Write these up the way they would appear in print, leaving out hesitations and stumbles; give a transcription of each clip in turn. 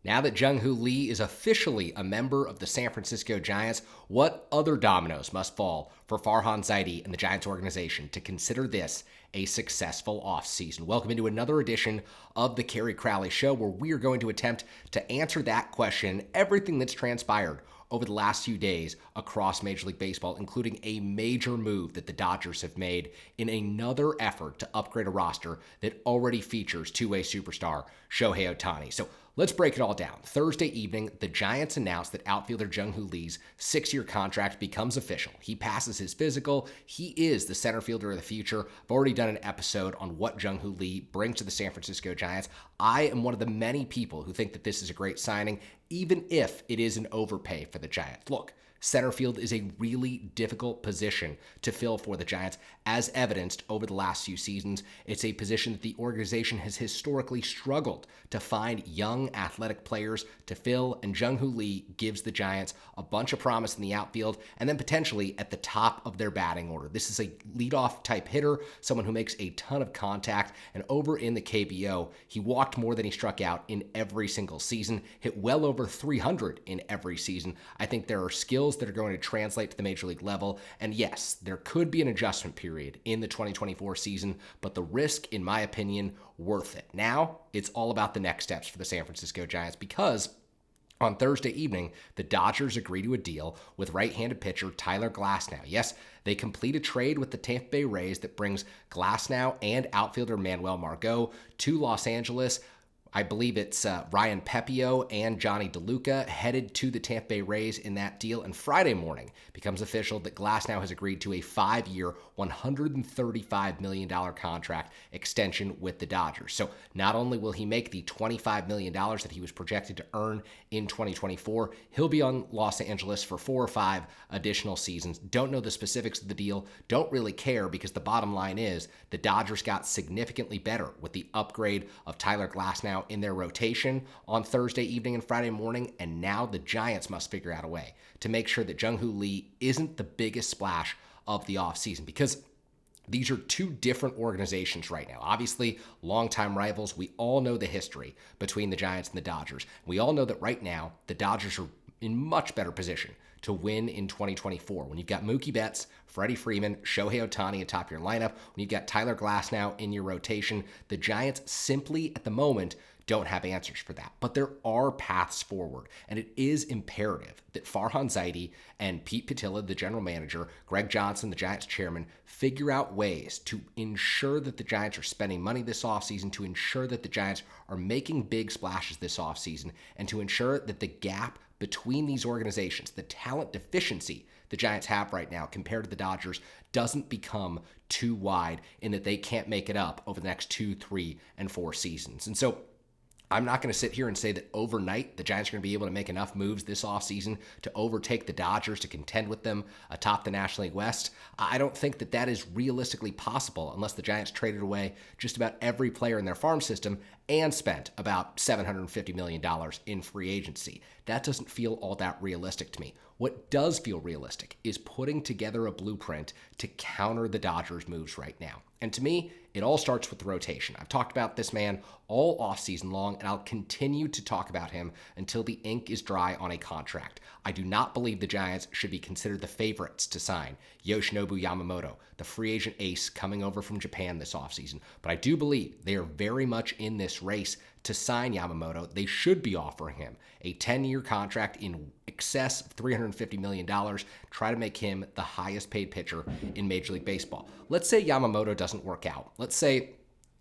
Now that Jung Hoo Lee is officially a member of the San Francisco Giants, what other dominoes must fall for Farhan Zaidi and the Giants organization to consider this a successful offseason? Welcome into another edition of the Kerry Crowley Show, where we are going to attempt to answer that question, everything that's transpired over the last few days across Major League Baseball, including a major move that the Dodgers have made in another effort to upgrade a roster that already features two-way superstar Shohei Ohtani. So let's break it all down. Thursday evening, the Giants announced that outfielder Jung Hoo Lee's 6-year contract becomes official. He passes his physical. He is the center fielder of the future. I've already done an episode on what Jung Hoo Lee brings to the San Francisco Giants. I am one of the many people who think that this is a great signing, even if it is an overpay for the Giants. Look, center field is a really difficult position to fill for the Giants, as evidenced over the last few seasons. It's a position that the organization has historically struggled to find young, athletic players to fill, and Jung Hoo Lee gives the Giants a bunch of promise in the outfield and then potentially at the top of their batting order. This is a leadoff type hitter, someone who makes a ton of contact, and over in the KBO, he walked more than he struck out in every single season, hit well over 300 in every season. I think there are skills that are going to translate to the major league level. And yes, there could be an adjustment period in the 2024 season, but the risk, in my opinion, worth it. Now, it's all about the next steps for the San Francisco Giants, because on Thursday evening, the Dodgers agree to a deal with right-handed pitcher Tyler Glasnow. Yes, they complete a trade with the Tampa Bay Rays that brings Glasnow and outfielder Manuel Margot to Los Angeles. I believe it's Ryan Pepio and Johnny DeLuca headed to the Tampa Bay Rays in that deal. And Friday morning becomes official that Glasnow has agreed to a 5-year, $135 million contract extension with the Dodgers. So not only will he make the $25 million that he was projected to earn in 2024, he'll be on Los Angeles for 4 or 5 additional seasons. Don't know the specifics of the deal. Don't really care, because the bottom line is the Dodgers got significantly better with the upgrade of Tyler Glasnow in their rotation on Thursday evening and Friday morning, and now the Giants must figure out a way to make sure that Jung Hoo Lee isn't the biggest splash of the offseason, because these are two different organizations right now. Obviously, longtime rivals. We all know the history between the Giants and the Dodgers. We all know that right now, the Dodgers are in much better position to win in 2024. When you've got Mookie Betts, Freddie Freeman, Shohei Ohtani atop your lineup, when you've got Tyler Glasnow in your rotation, the Giants simply, at the moment, don't have answers for that. But there are paths forward, and it is imperative that Farhan Zaidi and Pete Patilla, the general manager, Greg Johnson, the Giants chairman, figure out ways to ensure that the Giants are spending money this offseason, to ensure that the Giants are making big splashes this offseason, and to ensure that the gap between these organizations, the talent deficiency the Giants have right now compared to the Dodgers, doesn't become too wide in that they can't make it up over the next 2, 3, and 4 seasons. And so I'm not going to sit here and say that overnight the Giants are going to be able to make enough moves this offseason to overtake the Dodgers, to contend with them atop the National League West. I don't think that that is realistically possible unless the Giants traded away just about every player in their farm system and spent about $750 million in free agency. That doesn't feel all that realistic to me. What does feel realistic is putting together a blueprint to counter the Dodgers' moves right now. And to me, it all starts with the rotation. I've talked about this man all offseason long, and I'll continue to talk about him until the ink is dry on a contract. I do not believe the Giants should be considered the favorites to sign Yoshinobu Yamamoto, the free agent ace coming over from Japan this offseason. But I do believe they are very much in this race to sign Yamamoto. They should be offering him a 10-year contract in excess of $350 million, try to make him the highest paid pitcher in Major League Baseball. Let's say Yamamoto doesn't work out. Let's say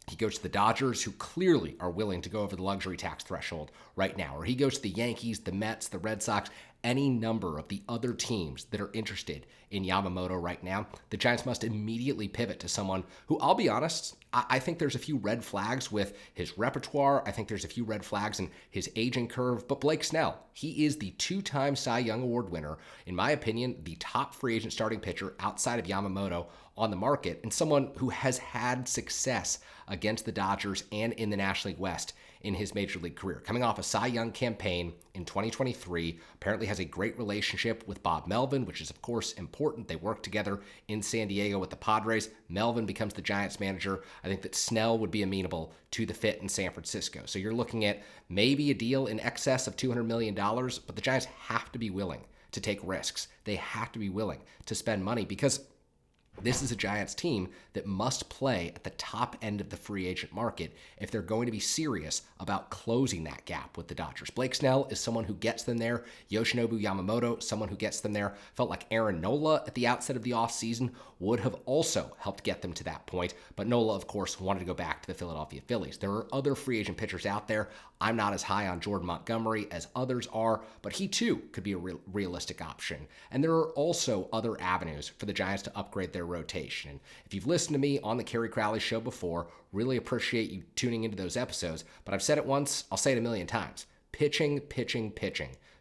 he goes to the Dodgers, who clearly are willing to go over the luxury tax threshold right now, or he goes to the Yankees, the Mets, the Red Sox, any number of the other teams that are interested in Yamamoto right now. The Giants must immediately pivot to someone who, I'll be honest, I think there's a few red flags with his repertoire. I think there's a few red flags in his aging curve. But Blake Snell, he is the 2-time Cy Young Award winner. In my opinion, the top free agent starting pitcher outside of Yamamoto on the market, and someone who has had success against the Dodgers and in the National League West in his major league career. Coming off a Cy Young campaign in 2023, apparently has a great relationship with Bob Melvin, which is, of course, important. They work together in San Diego with the Padres. Melvin becomes the Giants manager. I think that Snell would be amenable to the fit in San Francisco. So you're looking at maybe a deal in excess of $200 million, but the Giants have to be willing to take risks. They have to be willing to spend money because this is a Giants team that must play at the top end of the free agent market if they're going to be serious about closing that gap with the Dodgers. Blake Snell is someone who gets them there. Yoshinobu Yamamoto, someone who gets them there. Felt like Aaron Nola at the outset of the offseason would have also helped get them to that point. But Nola, of course, wanted to go back to the Philadelphia Phillies. There are other free agent pitchers out there. I'm not as high on Jordan Montgomery as others are, but he too could be a realistic option. And there are also other avenues for the Giants to upgrade their rotation. And if you've listened to me on the Kerry Crowley Show before, really appreciate you tuning into those episodes. But I've said it once, I'll say it a million times. Pitching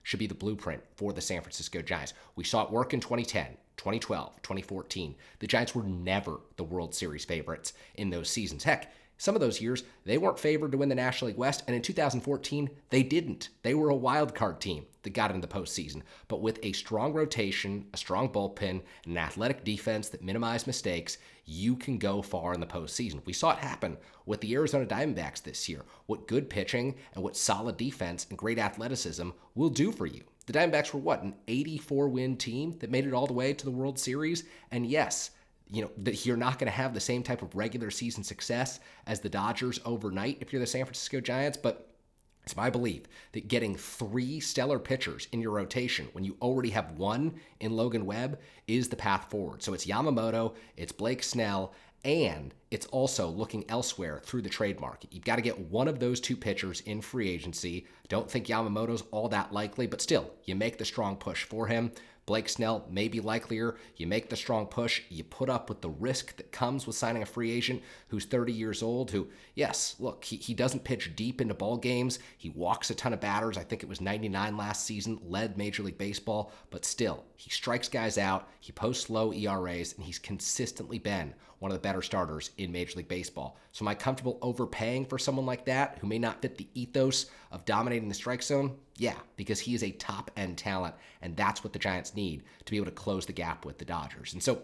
should be the blueprint for the San Francisco Giants. We saw it work in 2010, 2012, 2014. The Giants were never the World Series favorites in those seasons. Heck, some of those years, they weren't favored to win the National League West, and in 2014, they didn't. They were a wild card team that got into the postseason. But with a strong rotation, a strong bullpen, and an athletic defense that minimized mistakes, you can go far in the postseason. We saw it happen with the Arizona Diamondbacks this year. What good pitching and what solid defense and great athleticism will do for you. The Diamondbacks were an 84-win team that made it all the way to the World Series? And yes, that you're not going to have the same type of regular season success as the Dodgers overnight if you're the San Francisco Giants, but it's my belief that getting 3 stellar pitchers in your rotation when you already have one in Logan Webb is the path forward. So it's Yamamoto, it's Blake Snell, and it's also looking elsewhere through the trade market. You've got to get one of those 2 pitchers in free agency. Don't think Yamamoto's all that likely, but still, you make the strong push for him. Blake Snell may be likelier. You make the strong push. You put up with the risk that comes with signing a free agent who's 30 years old, who, yes, look, he doesn't pitch deep into ball games. He walks a ton of batters. I think it was 99 last season, led Major League Baseball, but still, he strikes guys out. He posts low ERAs, and he's consistently been one of the better starters in Major League Baseball. So am I comfortable overpaying for someone like that who may not fit the ethos of dominating the strike zone? Yeah, because he is a top-end talent, and that's what the Giants need to be able to close the gap with the Dodgers. And so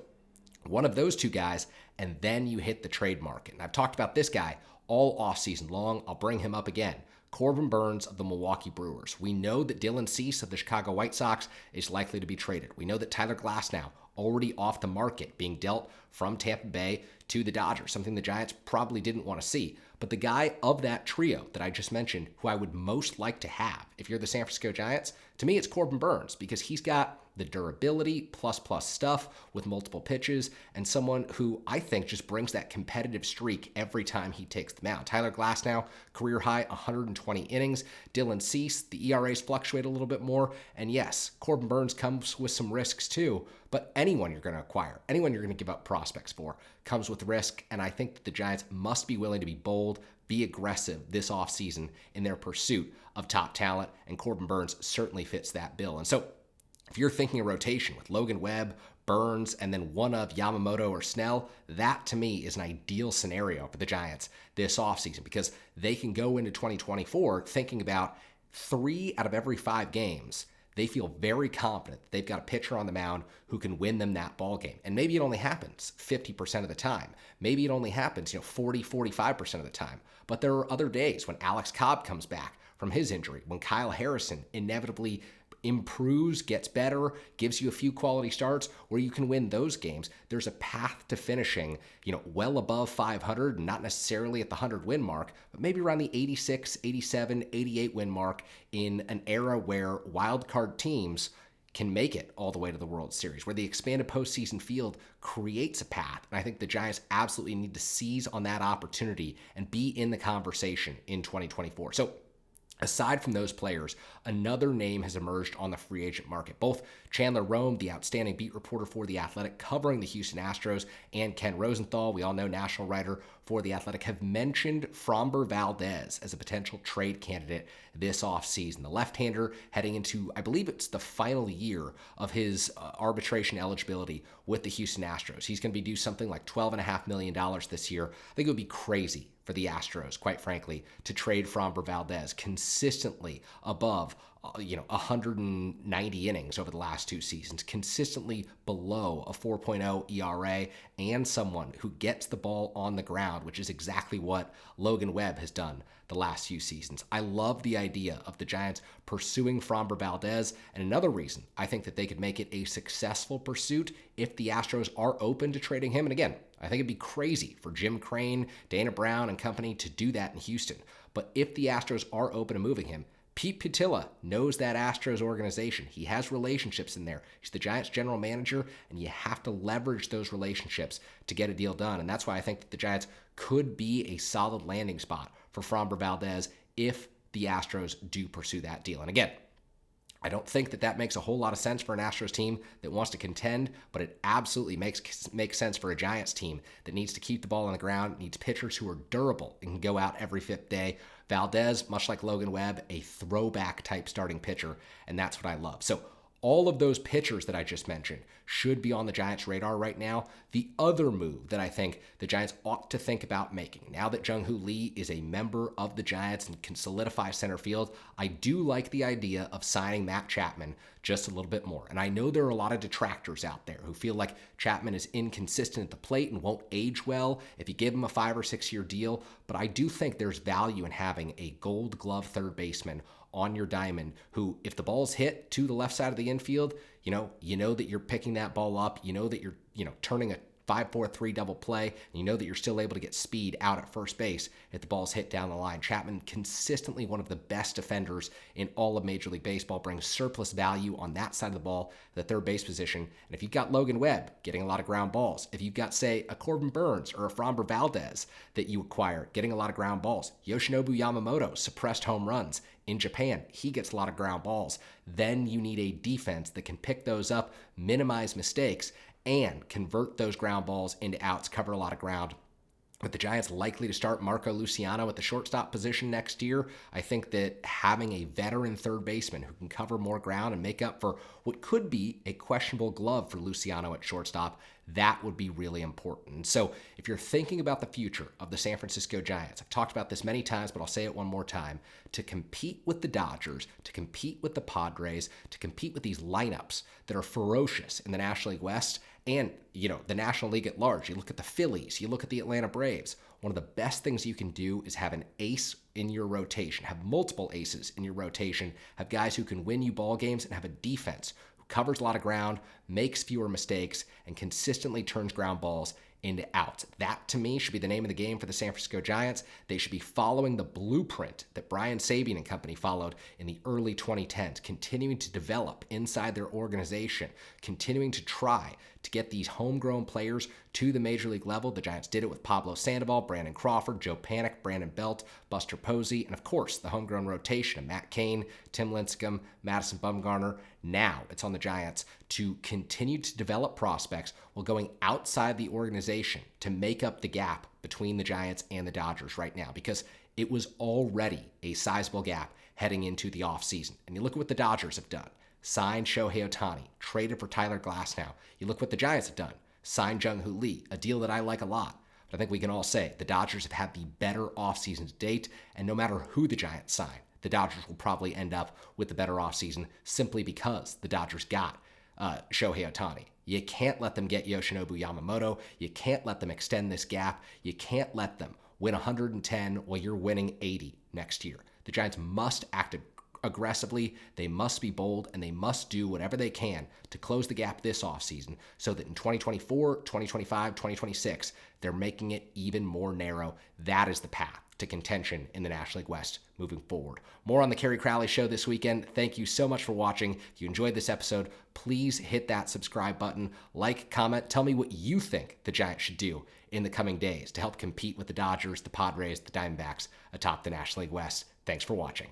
one of those 2 guys, and then you hit the trade market. And I've talked about this guy all offseason long. I'll bring him up again. Corbin Burnes of the Milwaukee Brewers. We know that Dylan Cease of the Chicago White Sox is likely to be traded. We know that Tyler Glasnow already off the market, being dealt from Tampa Bay to the Dodgers, something the Giants probably didn't want to see. But the guy of that trio that I just mentioned, who I would most like to have if you're the San Francisco Giants, to me it's Corbin Burnes, because he's got the durability, plus stuff with multiple pitches, and someone who I think just brings that competitive streak every time he takes the mound. Tyler Glasnow, career high 120 innings. Dylan Cease, the ERAs fluctuate a little bit more. And yes, Corbin Burnes comes with some risks too, but anyone you're going to acquire, anyone you're going to give up prospects for, comes with risk, and I think that the Giants must be willing to be bold, be aggressive this offseason in their pursuit of top talent, and Corbin Burnes certainly fits that bill. And so if you're thinking a rotation with Logan Webb, Burnes, and then one of Yamamoto or Snell, that to me is an ideal scenario for the Giants this offseason, because they can go into 2024 thinking about 3 out of every 5 games. They feel very confident that they've got a pitcher on the mound who can win them that ball game. And maybe it only happens 50% of the time. Maybe it only happens, 40, 45% of the time. But there are other days when Alex Cobb comes back from his injury, when Kyle Harrison inevitably improves, gets better, gives you a few quality starts where you can win those games. There's a path to finishing, well above 500, not necessarily at the 100-win mark, but maybe around the 86, 87, 88 win mark in an era where wildcard teams can make it all the way to the World Series, where the expanded postseason field creates a path. And I think the Giants absolutely need to seize on that opportunity and be in the conversation in 2024. So aside from those players, another name has emerged on the free agent market. Both Chandler Rome, the outstanding beat reporter for The Athletic covering the Houston Astros, and Ken Rosenthal, we all know, national writer for The Athletic, have mentioned Framber Valdez as a potential trade candidate this offseason. The left-hander heading into, I believe it's the final year of his arbitration eligibility with the Houston Astros. He's going to be due something like $12.5 million this year. I think it would be crazy for for the Astros, quite frankly, to trade Framber Valdez consistently above 190 innings over the last 2 seasons, consistently below a 4.0 ERA, and someone who gets the ball on the ground, which is exactly what Logan Webb has done the last few seasons. I love the idea of the Giants pursuing Framber Valdez, and another reason I think that they could make it a successful pursuit if the Astros are open to trading him. And again, I think it'd be crazy for Jim Crane, Dana Brown, and company to do that in Houston. But if the Astros are open to moving him, Pete Patilla knows that Astros organization. He has relationships in there. He's the Giants general manager, and you have to leverage those relationships to get a deal done. And that's why I think that the Giants could be a solid landing spot for Framber Valdez if the Astros do pursue that deal. And again, I don't think that that makes a whole lot of sense for an Astros team that wants to contend, but it absolutely makes sense for a Giants team that needs to keep the ball on the ground, needs pitchers who are durable and can go out every fifth day. Valdez, much like Logan Webb, a throwback type starting pitcher, and that's what I love. So all of those pitchers that I just mentioned should be on the Giants' radar right now. The other move that I think the Giants ought to think about making, now that Jung Hoo Lee is a member of the Giants and can solidify center field, I do like the idea of signing Matt Chapman just a little bit more. And I know there are a lot of detractors out there who feel like Chapman is inconsistent at the plate and won't age well if you give him a 5 or 6 year deal, but I do think there's value in having a Gold Glove third baseman on your diamond who, if the ball's hit to the left side of the infield, you know that you're picking that ball up, you know that you're, turning a 5-4-3 double play, and you know that you're still able to get speed out at first base if the ball's hit down the line. Chapman, consistently one of the best defenders in all of Major League Baseball, brings surplus value on that side of the ball, the third base position. And if you've got Logan Webb getting a lot of ground balls, if you've got, say, a Corbin Burns or a Framber Valdez that you acquire getting a lot of ground balls, Yoshinobu Yamamoto suppressed home runs in Japan, he gets a lot of ground balls, then you need a defense that can pick those up, minimize mistakes, and convert those ground balls into outs, cover a lot of ground. With the Giants likely to start Marco Luciano at the shortstop position next year, I think that having a veteran third baseman who can cover more ground and make up for what could be a questionable glove for Luciano at shortstop, that would be really important. So if you're thinking about the future of the San Francisco Giants, I've talked about this many times, but I'll say it one more time, to compete with the Dodgers, to compete with the Padres, to compete with these lineups that are ferocious in the National League West and, the National League at large. You look at the Phillies, you look at the Atlanta Braves. One of the best things you can do is have an ace in your rotation, have multiple aces in your rotation, have guys who can win you ball games, and have a defense who covers a lot of ground, makes fewer mistakes, and consistently turns ground balls into outs. That, to me, should be the name of the game for the San Francisco Giants. They should be following the blueprint that Brian Sabean and company followed in the early 2010s, continuing to develop inside their organization, continuing to try to get these homegrown players to the major league level. The Giants did it with Pablo Sandoval, Brandon Crawford, Joe Panik, Brandon Belt, Buster Posey, and of course the homegrown rotation of Matt Cain, Tim Lincecum, Madison Bumgarner. Now it's on the Giants to continue to develop prospects while going outside the organization to make up the gap between the Giants and the Dodgers right now, because it was already a sizable gap heading into the offseason. And you look at what the Dodgers have done. Signed Shohei Ohtani, traded for Tyler Glasnow. You look what the Giants have done. Signed Jung Hoo Lee, a deal that I like a lot. But I think we can all say the Dodgers have had the better offseason to date, and no matter who the Giants sign, the Dodgers will probably end up with the better offseason simply because the Dodgers got Shohei Ohtani. You can't let them get Yoshinobu Yamamoto. You can't let them extend this gap. You can't let them win 110 while you're winning 80 next year. The Giants must act aggressively, they must be bold, and they must do whatever they can to close the gap this offseason so that in 2024, 2025, 2026, they're making it even more narrow. That is the path to contention in the National League West moving forward. More on the Kerry Crowley Show this weekend. Thank you so much for watching. If you enjoyed this episode, please hit that subscribe button, like, comment, tell me what you think the Giants should do in the coming days to help compete with the Dodgers, the Padres, the Diamondbacks atop the National League West. Thanks for watching.